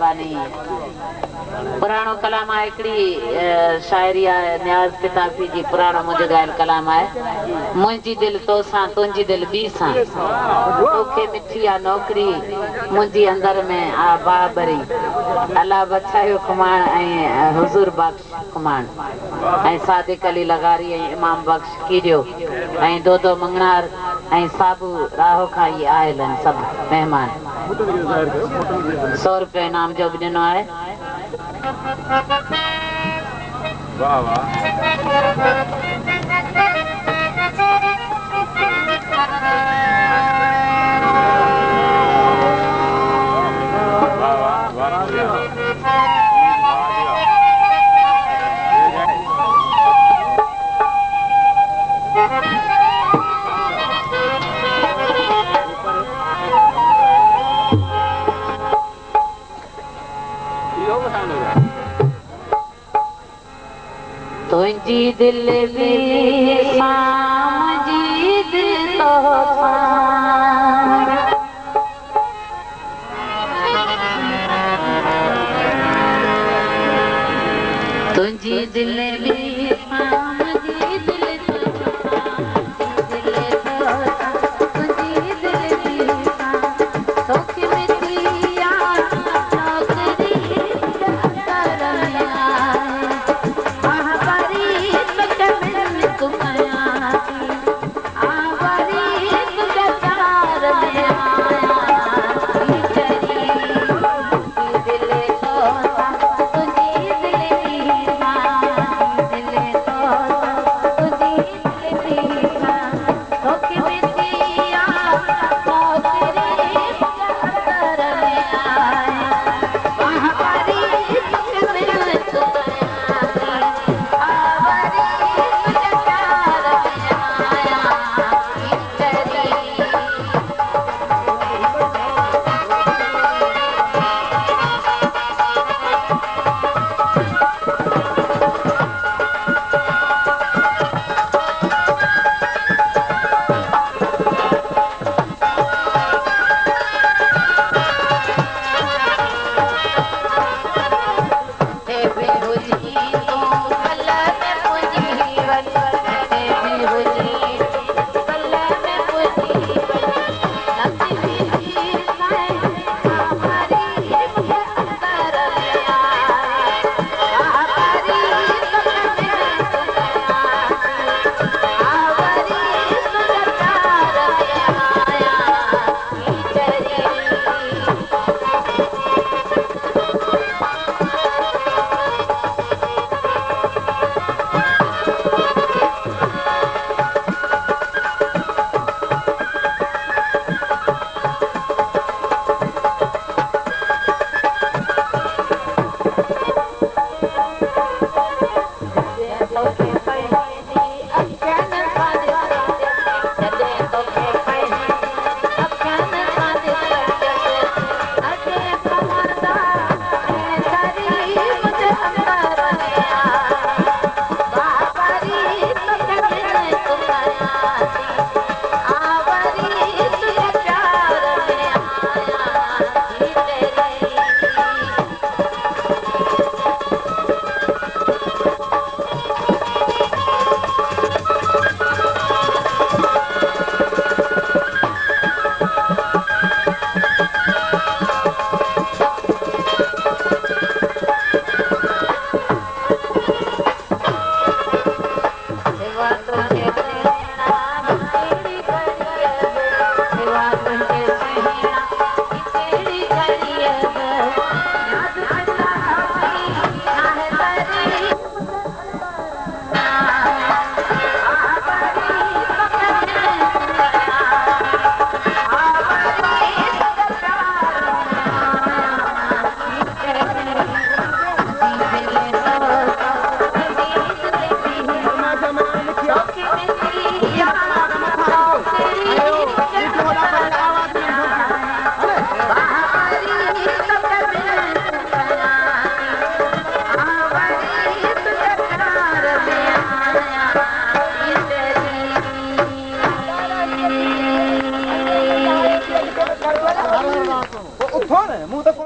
मेहरबानी पुरानो कलाम आहे हिकिड़ी शायरी आहे न्याज़ पिताफी जी पुरानो मुंहिंजो ॻायल कलाम आहे मुंहिंजी दिलि तोसां तुंहिंजी दिलि ॿी सां तोखे मिठी आहे नौकरी मुंहिंजी अंदर में आ बाबरी अला बचायो खुमाण ऐं हुज़ूर बख्श खुमाण ऐं सादिक अली लगारी ऐं इमाम बख्श कीरियो ऐं दो मंगणार ऐं साबू राहो खां ई आयल आहिनि सभु महिमान 100 रुपया इनाम जो बि ॾिनो आहे वाह वाह तुझी दिल भी मुझी दिल तुझी दिल भी